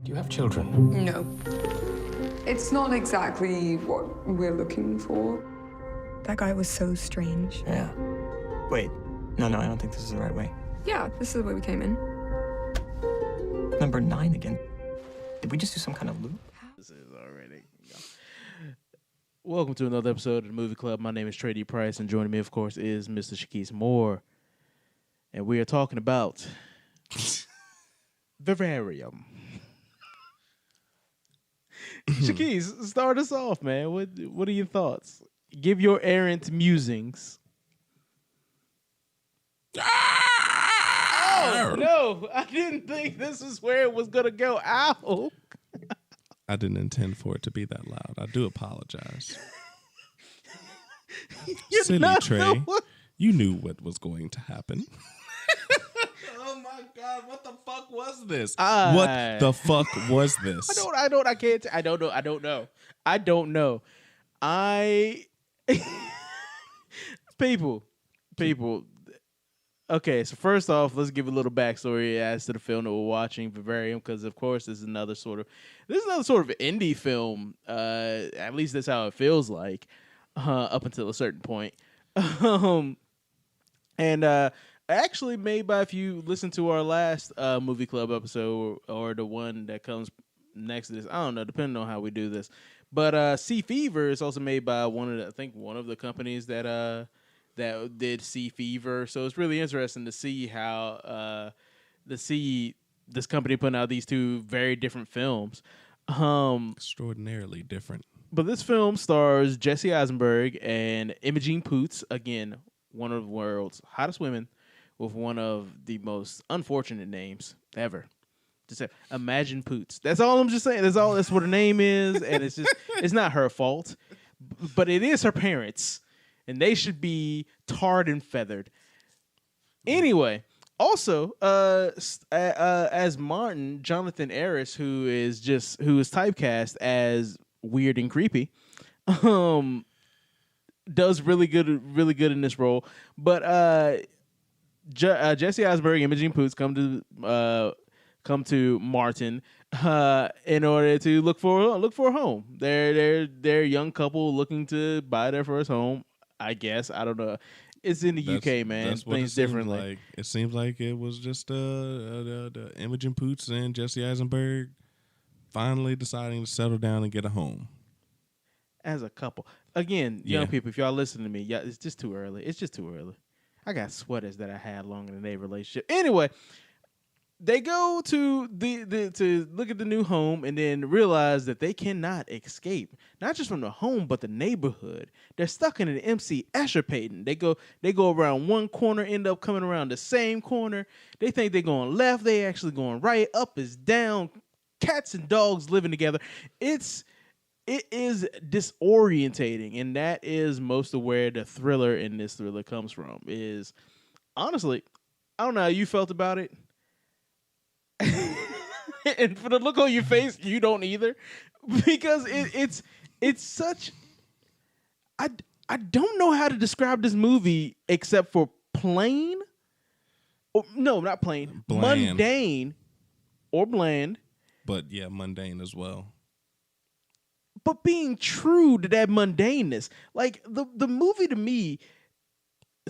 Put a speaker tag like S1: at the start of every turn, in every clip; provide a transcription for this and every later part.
S1: Do you have children?
S2: No. It's not exactly what we're looking for. That guy was so strange.
S3: Yeah. Wait. No, I don't think this is the right way.
S2: Yeah, this is the way we came in.
S3: Number 9 again. Did we just do some kind of loop?
S4: This is already. Welcome to another episode of the Movie Club. My name is Trae D. Price, and joining me, of course, is Mr. Shakis Moore. And we are talking about Vivarium. Shakis, start us off, man. What are your thoughts? Give your errant musings. Oh, no. I didn't think this is where it was going to go. Ow.
S5: I didn't intend for it to be that loud. I do apologize. Silly Trey, you knew what was going to happen. Oh my God, what the fuck was this? What the fuck was this?
S4: I don't know. People. Okay, so first off, let's give a little backstory as to the film that we're watching, Vivarium, because of course this is another sort of indie film. At least that's how it feels like, up until a certain point. Actually made by, if you listen to our last movie club episode or the one that comes next to this, I don't know, depending on how we do this. But Sea Fever is also made by one of the companies that did Sea Fever. So it's really interesting to see how this company putting out these two very different films.
S5: Extraordinarily different.
S4: But this film stars Jesse Eisenberg and Imogen Poots, again, one of the world's hottest women with one of the most unfortunate names ever. Just say, Imagine Poots. That's all I'm just saying. That's what her name is, and it's not her fault, but it is her parents. And they should be tarred and feathered. Anyway, also, as Martin, Jonathan Harris, who is typecast as weird and creepy, does really good in this role. But Jesse Eisenberg and Imogen Poots come to Martin in order to look for a home. They're a young couple looking to buy their first home. I guess. I don't know. It's in the UK, man.
S5: That's what
S4: things
S5: it
S4: differently.
S5: Like. It seems like it was just Imogen Poots and Jesse Eisenberg finally deciding to settle down and get a home.
S4: As a couple. Again, young people, if y'all listen to me, it's just too early. It's just too early. I got sweaters that I had longer than their relationship. Anyway, they go to to look at the new home and then realize that they cannot escape, not just from the home, but the neighborhood. They're stuck in an MC Escherpaden. They go around one corner, end up coming around the same corner. They think they're going left. They actually going right. Up is down. Cats and dogs living together. It is disorientating, and that is most of where the thriller in this thriller comes from. Is honestly, I don't know how you felt about it. And for the look on your face, you don't either, because it's such. I don't know how to describe this movie except for plain. Or, no, not plain.
S5: Bland.
S4: Mundane or bland.
S5: But yeah, mundane as well.
S4: But being true to that mundaneness, like the movie to me.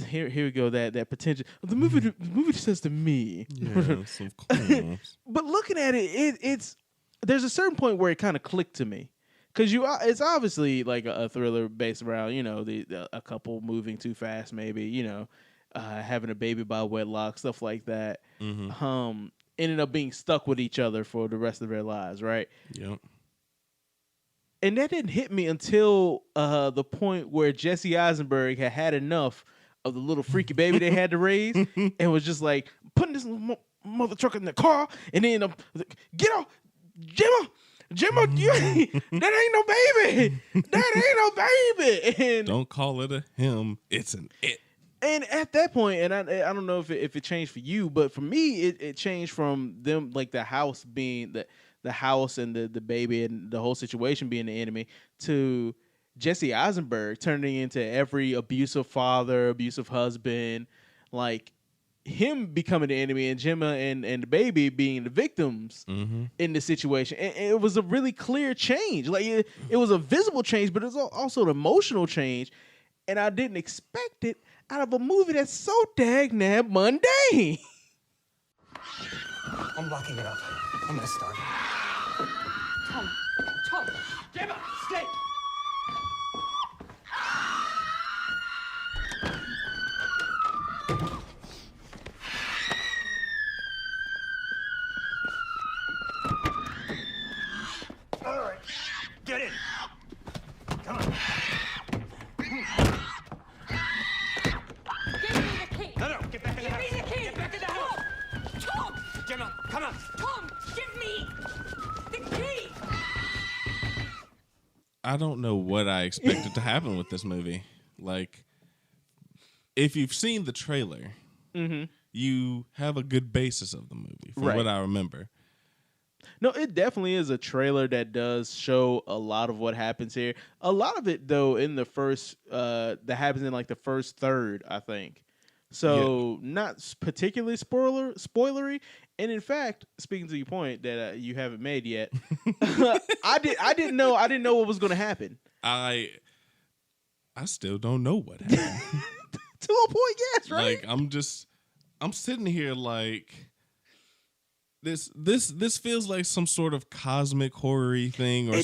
S4: Here we go. That potential. The movie says to me.
S5: Yes, of course.
S4: But looking at it's there's a certain point where it kind of clicked to me, because it's obviously like a thriller based around a couple moving too fast, maybe having a baby by wedlock, stuff like that. Mm-hmm. Ended up being stuck with each other for the rest of their lives, right?
S5: Yep.
S4: And that didn't hit me until the point where Jesse Eisenberg had ema of the little freaky baby they had to raise, and was just like putting this mother trucker in the car, and then get off, Jimmo, that ain't no baby, and
S5: don't call it a him, it's an it.
S4: And at that point, and I don't know if it changed for you, but for me, it changed from them, like the house being the house and the baby and the whole situation being the enemy, to Jesse Eisenberg turning into every abusive father, abusive husband, like him becoming the enemy and Gemma and the baby being the victims in the situation. And it was a really clear change. Like it was a visible change, but it was also an emotional change. And I didn't expect it out of a movie that's so dang mundane.
S3: I'm locking it up. I'm gonna start.
S1: Tom,
S3: Gemma, stay! All right, get in. Come on.
S1: give me the key.
S3: No, get back in the house.
S1: Give me the key.
S3: Get back in the house.
S1: Tom,
S3: Gemma, come on.
S1: Tom, give me the key.
S5: I don't know what I expected to happen with this movie. Like, if you've seen the trailer, you have a good basis of the movie from what I remember.
S4: No, it definitely is a trailer that does show a lot of what happens here. A lot of it, though, in the first that happens in like the first third, I think. So not particularly spoilery. And in fact, speaking to your point that you haven't made yet, I didn't know what was going to happen.
S5: I still don't know what happened.
S4: To a point, yes, right?
S5: Like I'm sitting here like this feels like some sort of cosmic horror-y thing or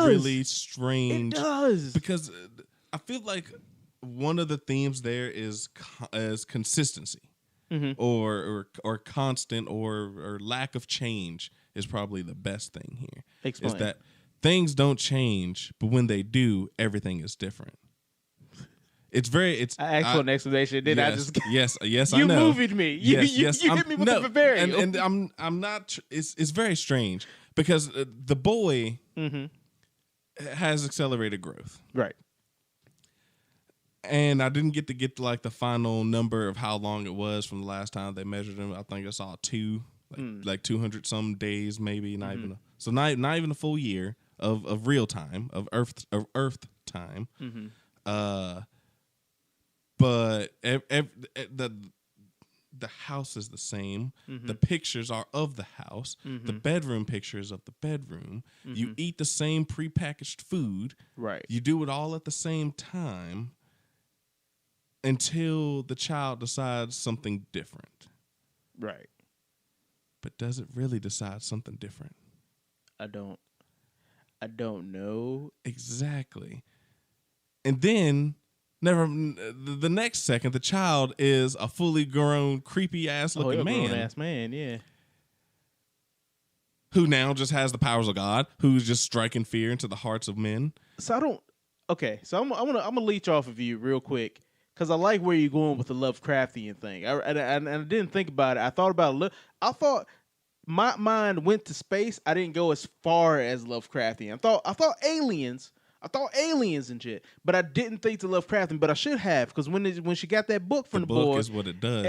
S5: really strange.
S4: It does.
S5: Because I feel like one of the themes there is consistency. Or constant or lack of change is probably the best thing here.
S4: Explain.
S5: Is that things don't change, but when they do, everything is different. I
S4: asked for an explanation, then
S5: yes,
S4: I just
S5: yes,
S4: you
S5: I know.
S4: moved me. You hit me with the Vivarium.
S5: And I'm not. It's very strange because the boy has accelerated growth,
S4: right?
S5: And I didn't get to like the final number of how long it was from the last time they measured him. I think I saw 200 some days, maybe not even. Not even a full year of real time of Earth time. But the house is the same. The pictures are of the house. The bedroom pictures of the bedroom. You eat the same prepackaged food.
S4: Right.
S5: You do it all at the same time. Until the child decides something different.
S4: Right.
S5: But does it really decide something different?
S4: I don't know.
S5: Exactly. And then the next second, the child is a fully grown, creepy ass looking man.
S4: Grown ass man, yeah.
S5: Who now just has the powers of God, who's just striking fear into the hearts of men.
S4: So I'm gonna leech off of you real quick. Because I like where you're going with the Lovecraftian thing. I didn't think about it. I thought about it. I thought my mind went to space. I didn't go as far as Lovecraftian. I thought aliens. I thought aliens and shit. But I didn't think to Lovecraftian. But I should have. Because when she got that book from the boy.
S5: The book is what it does.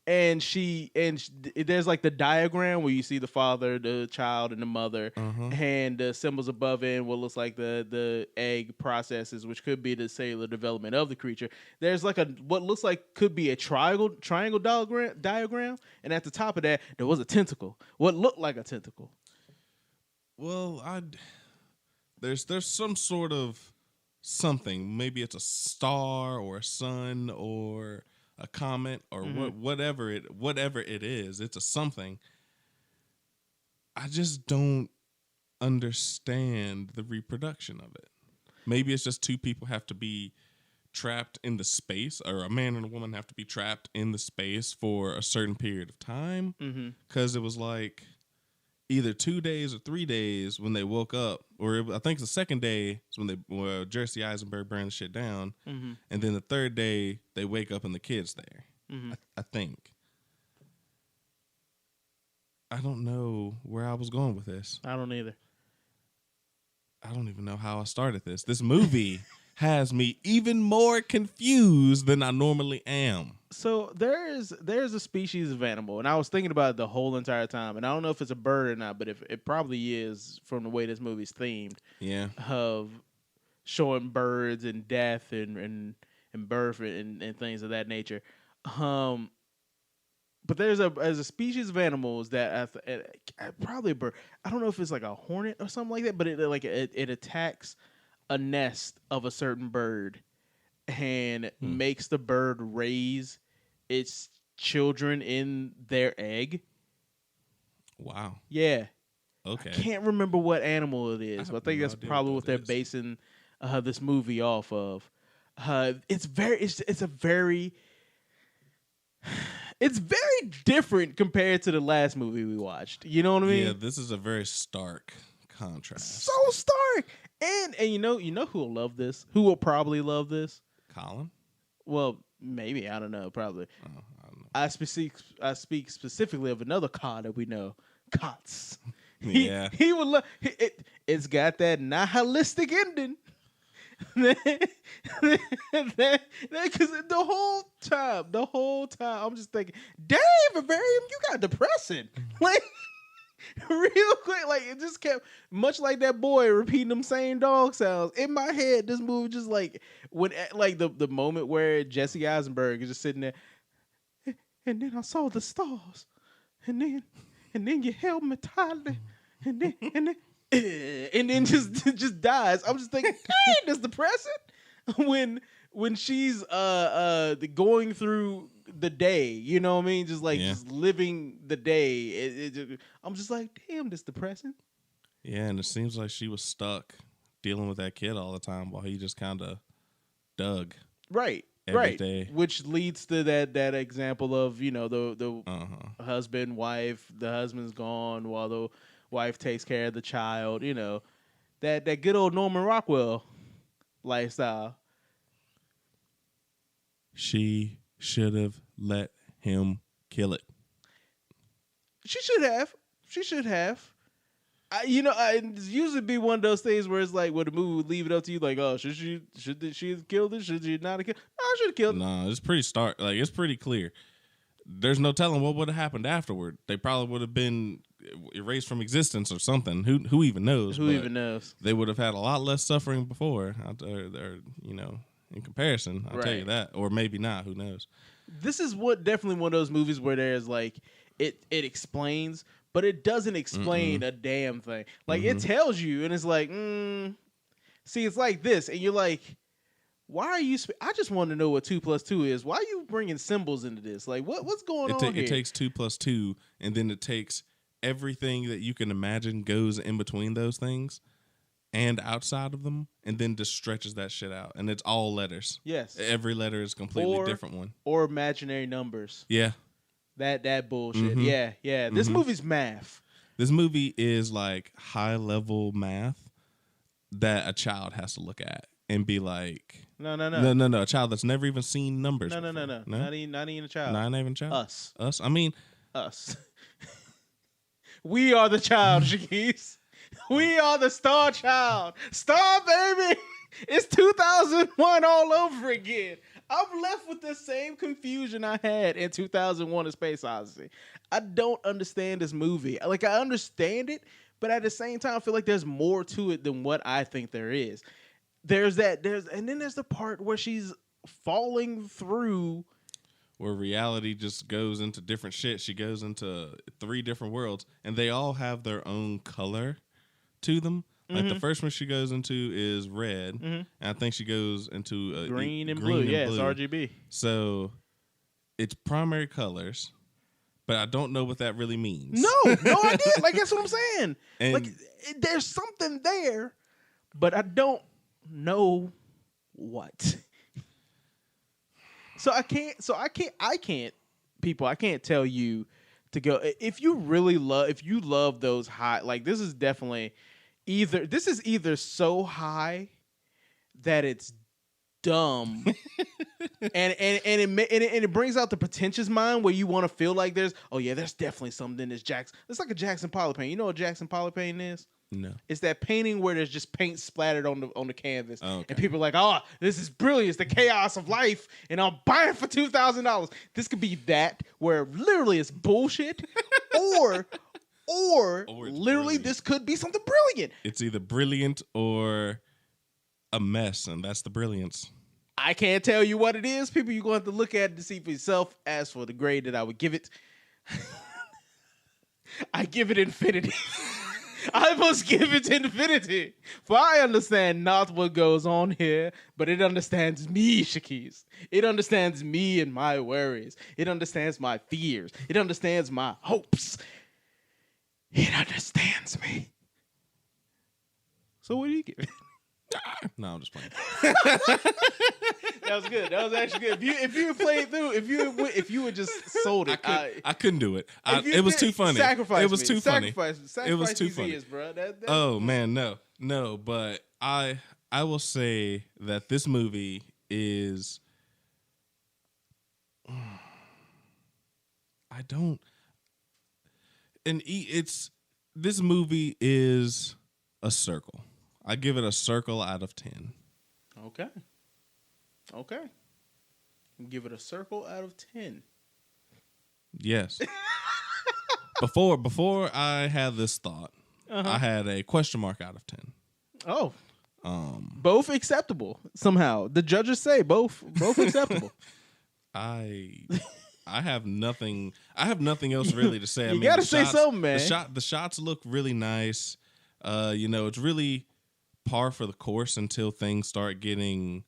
S4: And there's like the diagram where you see the father, the child, and the mother, and the symbols above it, and what looks like the egg processes, which could be the cellular development of the creature. There's like what looks like could be a triangle diagram, and at the top of that there was a tentacle. What looked like a tentacle.
S5: Well, there's some sort of something. Maybe it's a star or a sun or a comet or whatever it is. It's a something. I just don't understand the reproduction of it. Maybe it's just two people have to be trapped in the space, or a man and a woman have to be trapped in the space for a certain period of time. Because it was like either 2 days or 3 days when they woke up, or I think the second day is when Jesse Eisenberg burned the shit down, and then the third day they wake up and the kid's there. I think. I don't know where I was going with this.
S4: I don't either.
S5: I don't even know how I started this. This movie has me even more confused than I normally am.
S4: So there's a species of animal, and I was thinking about it the whole entire time, and I don't know if it's a bird or not, but if it probably is from the way this movie's themed.
S5: Yeah.
S4: Of showing birds and death and birth and things of that nature. But there's a species of animals that probably a bird. I don't know if it's like a hornet or something like that, but it attacks a nest of a certain bird and makes the bird raise its children in their egg.
S5: Wow.
S4: Yeah.
S5: Okay.
S4: I can't remember what animal it is, but I think
S5: no
S4: that's
S5: idea
S4: probably
S5: what
S4: what
S5: that
S4: they're
S5: is.
S4: basing this movie off of. It's very different compared to the last movie we watched. You know what I mean?
S5: Yeah, this is a very stark contrast.
S4: So stark. And you know who will love this? Who will probably love this?
S5: Colin?
S4: Well, maybe, I don't know, probably.
S5: Oh, I don't know.
S4: I speak specifically of another Khan that we know, Kotz.
S5: Yeah.
S4: He would love it's got that nihilistic ending. Because the whole time I'm just thinking, damn, Vivarium, you got depressing. Like real quick, like it just kept much like that boy repeating them same dog sounds in my head. This movie just like when like the moment where Jesse Eisenberg is just sitting there, and then I saw the stars, and then you held me tightly, and then just dies. I'm just thinking, dang, that's depressing. When she's going through the day, you know what I mean? Just like just living the day. I'm just like, damn, that's depressing.
S5: Yeah, and it seems like she was stuck dealing with that kid all the time while he just kind of dug.
S4: Right.
S5: Every day.
S4: Which leads to that example of, you know, the husband, wife, the husband's gone while the wife takes care of the child, you know. That good old Norman Rockwell lifestyle.
S5: She should have let him kill it.
S4: She should have. It's usually be one of those things where it's like, well, the movie would leave it up to you, like, oh, should she have killed it? Should she not have killed it? No, I should have killed it.
S5: No, it's pretty stark. Like, it's pretty clear. There's no telling what would have happened afterward. They probably would have been erased from existence or something. Who even knows?
S4: Who even knows?
S5: They would have had a lot less suffering before, or in comparison. I'll tell you that, or maybe not. Who knows?
S4: This is definitely one of those movies where there's like it explains, but it doesn't explain a damn thing. Like it tells you, and it's like, see, it's like this, and you're like, why are you? I just want to know what 2 + 2 is. Why are you bringing symbols into this? Like, what's going on here?
S5: It takes 2 + 2, and then it takes everything that you can imagine goes in between those things and outside of them, and then just stretches that shit out, and it's all letters.
S4: Yes,
S5: every letter is a completely different one,
S4: or imaginary numbers.
S5: Yeah,
S4: that bullshit. Yeah. This movie's math.
S5: This movie is like high level math that a child has to look at and be like, no. A child that's never even seen numbers.
S4: No. Not even a child.
S5: Not even a child. Us. I mean,
S4: us. We are the child, Shakis. We are the star child. Star, baby. It's 2001 all over again. I'm left with the same confusion I had in 2001: A Space Odyssey. I don't understand this movie. Like, I understand it, but at the same time, I feel like there's more to it than what I think there is. And then there's the part where she's falling through,
S5: where reality just goes into different shit. She goes into 3 different worlds, and they all have their own color to them. Like the first one she goes into is red, and I think she goes into
S4: green and blue. Yeah, it's RGB.
S5: So it's primary colors, but I don't know what that really means.
S4: No idea. Like, that's what I'm saying.
S5: And
S4: like, there's something there, but I don't know what. I can't tell you to go. If you love those high, like, this is definitely either so high that it's dumb and it brings out the pretentious mind where you want to feel like there's definitely something in this Jackson. It's like a Jackson Pollock painting. You know what Jackson Pollock painting is?
S5: No.
S4: It's that painting where there's just paint splattered on the canvas. Oh, okay. And people are like, oh, this is brilliant. It's the chaos of life, and I'll buy it for $2,000. This could be that, where literally it's bullshit, or literally
S5: brilliant.
S4: This could be something brilliant.
S5: It's either brilliant or a mess, and that's the brilliance.
S4: I can't tell you what it is, people. You're going to have to look at it to see for yourself. As for the grade that I would give it, I give it infinity. I must give it infinity. For I understand not what goes on here, but it understands me, Shakis. It understands me and my worries. It understands my fears. It understands my hopes. It understands me. So what do you give it?
S5: No, I'm just playing.
S4: That was good. That was actually good. If you had played through, if you had just sold it,
S5: I couldn't do it. It was too funny.
S4: Sacrifice
S5: it was
S4: me.
S5: too funny.
S4: Sacrifice
S5: It was too
S4: these
S5: funny.
S4: ears, bro.
S5: Oh man, no. But I will say that this movie is. I don't. And this movie is a circle. I give it a circle out of 10.
S4: Okay. Give it a circle out of 10.
S5: Yes. Before I had this thought, I had a question mark out of 10.
S4: Oh. Both acceptable somehow. The judges say both acceptable.
S5: I have nothing. I have nothing else really to say.
S4: You gotta say something, man.
S5: The shots look really nice. It's really par for the course until things start getting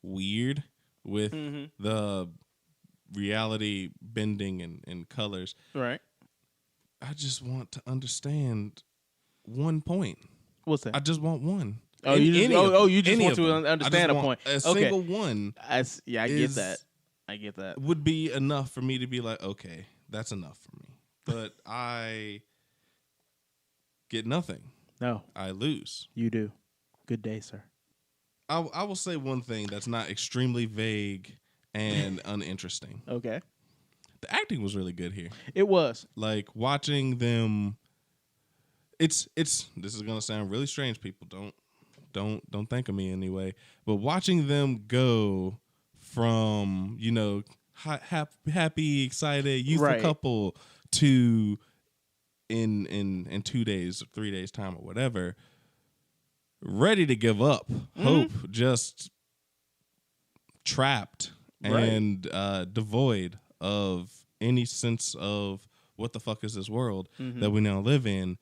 S5: weird with the reality bending and colors.
S4: Right.
S5: I just want to understand one point.
S4: What's that?
S5: I just want one.
S4: Oh, you just want to
S5: them.
S4: understand a point.
S5: A single one.
S4: I get that. I get that.
S5: Would be enough for me to be like, okay, that's enough for me. But I get nothing.
S4: No.
S5: I lose.
S4: You do. Good day, sir.
S5: I will say one thing that's not extremely vague and uninteresting.
S4: Okay.
S5: The acting was really good here.
S4: It was.
S5: Like watching them. This is gonna sound really strange. People don't think of me anyway. But watching them go from happy, excited, youthful couple to in 2 days or 3 days time or whatever, ready to give up, hope, just trapped and devoid of any sense of what the fuck is this world that we now live in,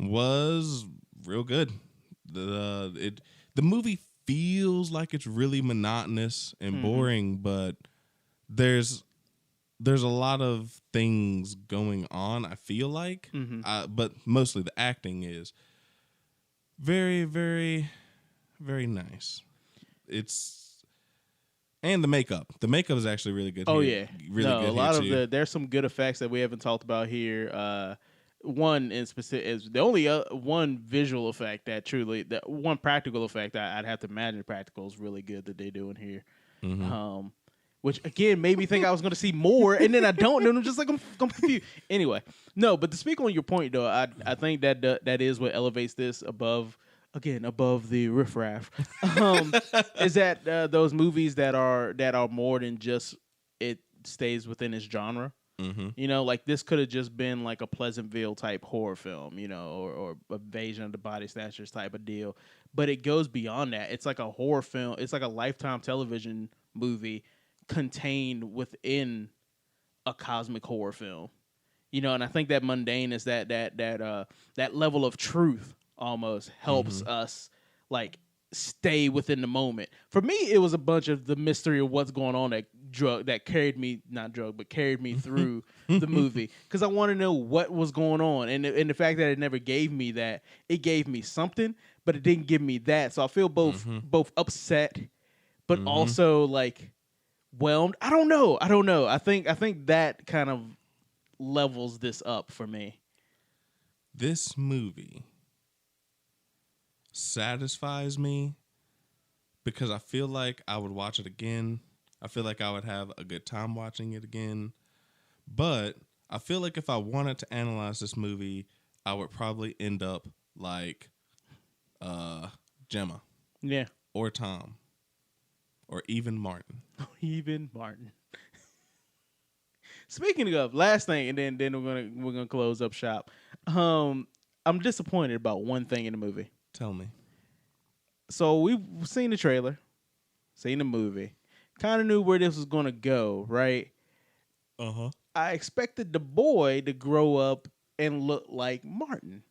S5: was real good. The movie feels like it's really monotonous and boring, but there's a lot of things going on, I feel like. But mostly the acting is very, very, very nice. And the makeup. The makeup is actually really good.
S4: Oh,
S5: here.
S4: yeah.
S5: Really good.
S4: A lot
S5: here
S4: of there's some good effects that we haven't talked about here. One in specific is the only one visual effect one practical effect I'd have to imagine practical is really good that they're doing here. Which again made me think I was going to see more, and then I don't, and I'm just like I'm confused. Anyway, no, but to speak on your point though, I think that is what elevates this above the riffraff. Is that those movies that are more than just it stays within its genre. Like this could have just been like a Pleasantville type horror film, or Invasion of the Body Snatchers type of deal. But it goes beyond that. It's like a horror film. It's like a Lifetime television movie contained within a cosmic horror film. And I think that mundane is that level of truth almost helps us like stay within the moment. For me, it was a bunch of the mystery of what's going on that carried me through the movie, because I want to know what was going on, and the fact that it never gave me that, it gave me something, but it didn't give me that. So I feel both upset, but also like whelmed. I don't know. I think that kind of levels this up for me.
S5: This movie satisfies me because I feel like I would watch it again. I feel like I would have a good time watching it again. But I feel like if I wanted to analyze this movie, I would probably end up like Gemma.
S4: Yeah.
S5: Or Tom. Or even Martin.
S4: Speaking of, last thing, and then we're gonna close up shop. I'm disappointed about one thing in the movie.
S5: Tell me.
S4: So we've seen the trailer, seen the movie, kind of knew where this was going to go, right?
S5: Uh-huh.
S4: I expected the boy to grow up and look like Martin.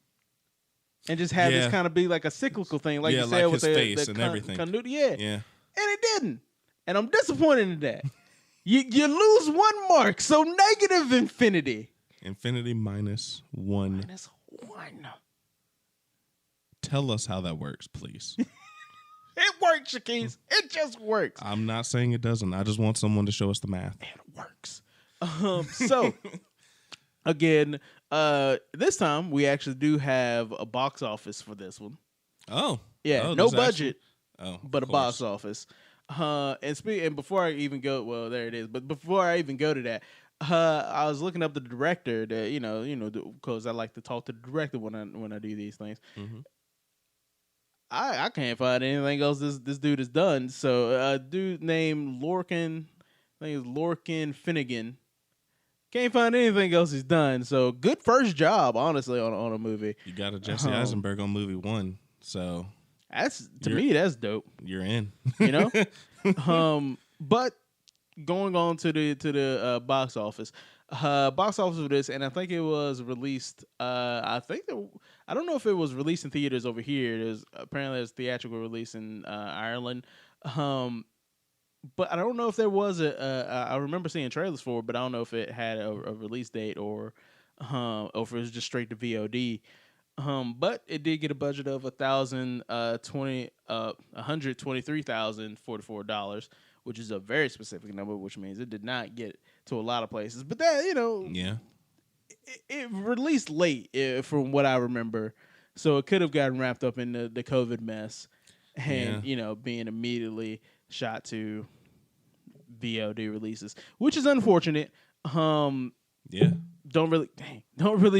S4: And just have this kind of be like a cyclical thing, like you said,
S5: like
S4: with
S5: his
S4: the
S5: face and everything.
S4: Continuity,
S5: Yeah.
S4: And it didn't. And I'm disappointed in that. You lose one mark, so negative infinity.
S5: Infinity minus one.
S4: Minus one.
S5: Tell us how that works, please.
S4: It works, Shakis. It just works.
S5: I'm not saying it doesn't. I just want someone to show us the math.
S4: It works. So, again, this time we actually do have a box office for this one.
S5: Oh.
S4: Yeah,
S5: oh,
S4: no budget, but a
S5: course.
S4: box office. And before I even go, well, there it is. But before I even go to that, I was looking up the director. Because I like to talk to the director when I do these things.
S5: Mm-hmm.
S4: I can't find anything else this dude has done. So a dude named Lorcan, I think it's Lorcan Finnegan. Can't find anything else he's done. So good first job, honestly, on a movie.
S5: You got a Jesse Eisenberg on movie 1, so
S4: that's that's dope.
S5: You're in.
S4: You know? But going on to the box office. Box office for this, and I think it was released. I don't know if it was released in theaters over here. There's apparently a theatrical release in Ireland. But I don't know if there was I remember seeing trailers for it, but I don't know if it had a release date or if it was just straight to VOD. But it did get a budget of $123,044, which is a very specific number, which means it did not get to a lot of places. But that, it released late from what I remember, so it could have gotten wrapped up in the COVID mess, and being immediately shot to VOD releases, which is unfortunate. Don't really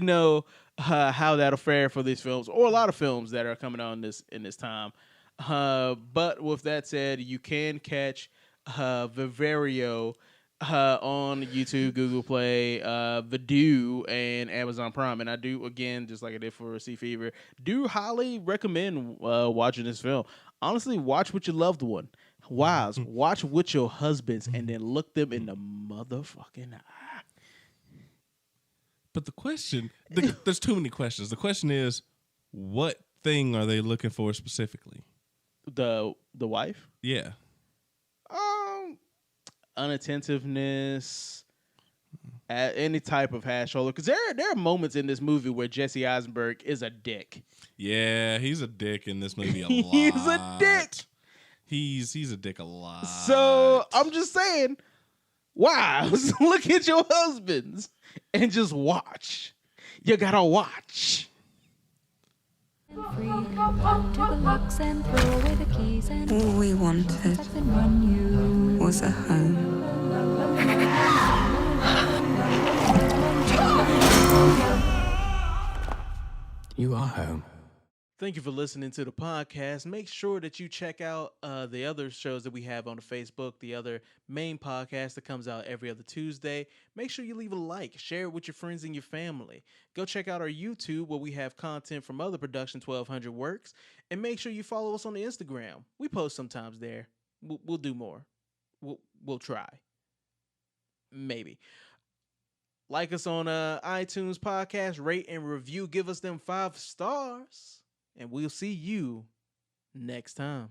S4: know how that'll fare for these films or a lot of films that are coming on in this time. But with that said, you can catch Vivarium on YouTube, Google Play, Vudu, and Amazon Prime. And I do, again, just like I did for Sea Fever, do highly recommend watching this film. Honestly, watch with your loved one. Wives, watch with your husbands, and then look them in the motherfucking eye.
S5: But the question, there's too many questions. The question is, what thing are they looking for specifically?
S4: The wife?
S5: Yeah.
S4: Unattentiveness, any type of hash holder. Because there are moments in this movie where Jesse Eisenberg is a dick.
S5: Yeah, he's a dick in this movie a lot.
S4: He's a dick.
S5: He's a dick a lot.
S4: So I'm just saying, wives, look at your husbands and just watch. You gotta watch.
S6: Free, run to the locks and throw away the keys and
S2: All we wanted
S6: run you.
S2: was a home.
S3: You are home.
S4: Thank you for listening to the podcast. Make sure that you check out the other shows that we have on the Facebook, the other main podcast that comes out every other Tuesday. Make sure you leave a like, share it with your friends and your family. Go check out our YouTube where we have content from other Production 1200 works. And make sure you follow us on the Instagram. We post sometimes there. We'll do more. We'll try. Maybe. Like us on iTunes podcast, rate and review. Give us them 5 stars. And we'll see you next time.